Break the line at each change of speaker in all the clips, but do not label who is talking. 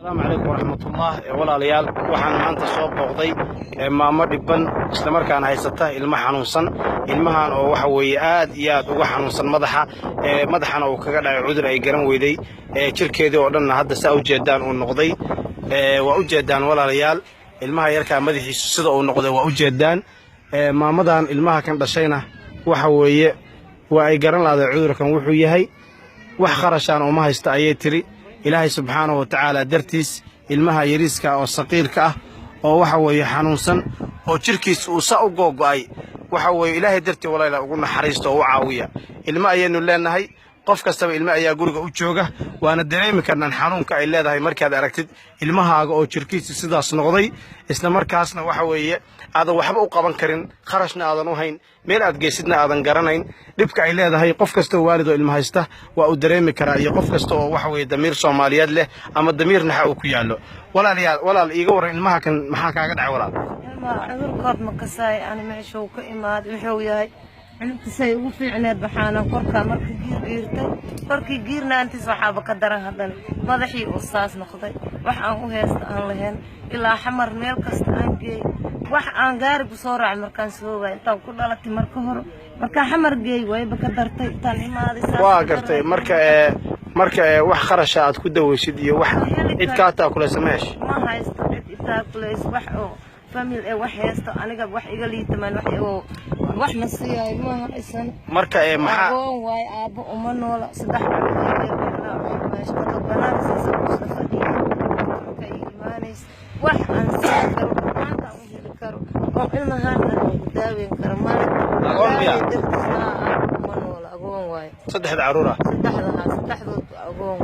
السلام عليكم ورحمة الله ولا ليال وحنا أنت صوب بغضي ما مر بن استمر كان هيسته المحنوسن المهان أو وحوي ياد وحنوسن مدحنا وكجلا عذر أي جرم ويدي شركة دي ورنا هذا سأوجدان والنقضي وأوجدان ولا ليال المها يركع مدحي صدق والنقضي وأوجدان ما مدان المها كان بشينا وحوي وأي جرم هذا عذر كان وحوي وحخرشان وما هيستأيتري إلهي سبحانه وتعالى درتيس المها يريسكا أو الصقيركا أو وحوي حنوسن أو تركيس وساو جوجاي وحوي إلهي درتي ولا لا قلنا حريسته وعاوية الماء ينولنا هاي قف كستب الماء يا جورج وجوجه وأنا دريم كنا حنون كإلا هاي مركز أركتد المها أو تركيس سدا صنغضي إسنا مركزنا وحوي هذا وحب أقابن كرين خرجنا هذا نوهين ميل أتجسدنا هذا نجرنين dhibka ay leedahay qof kasta waalido ilma haysta waa uu dareemi karaa iyo qof kasta oo waxa weeye damiir Soomaaliyeed leh ama damiir naxa uu ku yaalo walaal iiga waran ilmaha kan maxaa kaaga dhacay walaal
cudurkood ma kasay aan meesha uu ka imaad wuxuu yahay intiisay ugu fiicneed baxaana korka markii giirtay korkii giirnaantiis waxaaba ka daran hadan madaxii uu saas noqday wax aan u heesta aan lahayn ilaa xamar meel kasta aan geey wax aan gaari ku soo raacay markaan soo waay inta ku dhalatay marka xamar geey wayba ka dartay tan imaadaysa
waa gartay marka wax kharash aad ku daweysid iyo wax cid ka taa kula sameesh
ma haysto cid taa kula wax oo famil wax haysto aniga wax iga liitaman wax nasiiyay ma haysan
marka maxaa
waay aabo uma noola saddex meesha ka banaanaysa Mustafa ka iimaanays wax aan saakar maanta u heli karo oo ilmahan daaweyn karo ma
صدحت عرورة
صدحت أقوم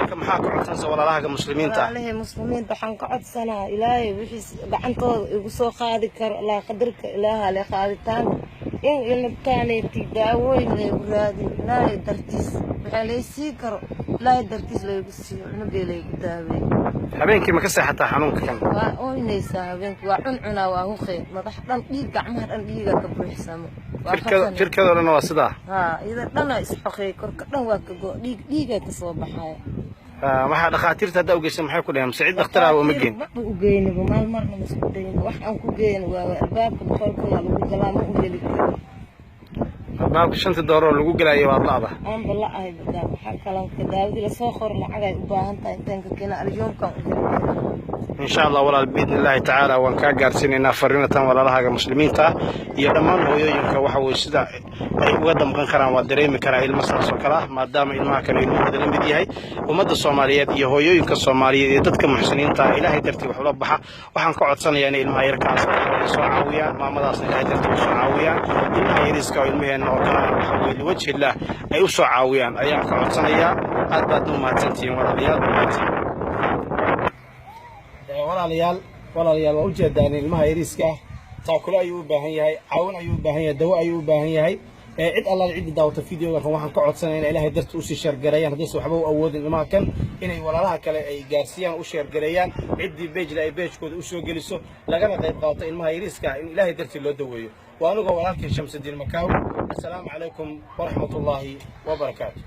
كم حاك عطنا سوالله لها كمسلمين تا
عليه مسلمين بحن قعد سنة إلهي وحيس بعنتو يقصو خادك لا قدرك إلها لا خادتان إن كان تداوي لا ورادي لا درتيس بحالي سيكر لا درتيس لا يقصي نبي لا يداوي
habeenkii ma ka seexataa xanuunka kan
waa oynaysaa habeenkii waa cuncuna waa hu khayr madax dhan dhiig gacmaha dhan dhiiga ka buuxsamo
jirkadoodana waa sidaa
ida dhana isxoqay korka dhan waa ka go dhiiga ka soo baxay
waxa dhaqaatiirta hadda u geysay maxay ku dhaheen Saciid dhakhtar oo ma geen
u geeyno marna ma isku dayn wax aan ku geeyno waa albaabka boqolka lagu galaamo u heli karo
albaabka $5 lagu galaayo waa laada
aan ballaahay badaa waxa kale ka daawadi la soo qor lacag ay u baahan tahay tanka kina alyoomka
إن شاء الله ولا بإذن الله تعالى وان كجارسيننا فرينة ولا لها كمسلمين تا يدمن هو ينك وحوي سدا وقدم كان كرام ودريم كرا المسرح سكرة ما دام إلما كان يلمو هذا الذي هي ومد الصوماليات يهو ينك الصومالية يدك محسنين تا إلهي ترتيب وحلا بحا وحن قعد سنة يعني إلما يركع صعاوية ما مدرسة إلهي ترتيب صعاوية إلما يرزق إلما إنه كان وحوي لوجه الله أي صعاوية أيام قعد سنة أدبت ما تنتين ولا رياض walaalayaal waa u jeedaan ilmaha yariiska taakula ayuu u baahan yahay caawin ayuu u baahan yahay dawo ayuu u baahan yahay cid alla cid daawata fiidiyoga waxaan ka codsanayaa in ilaahay darti u sii sheergareeyaan hadii waxba u awoodin ilmaha kan inay walaalaha kale ay gaarsiiyaan u sheergareeyaan cidii page la ay page-kooda u soo geliso lagana qayb qaato ilmaha yariiska in ilaahay darti loo daweeyo waa anigu walaalkii Shamsuddin Makaawi assalaamu calaykum wa rahmatullaahi wa barakaatuh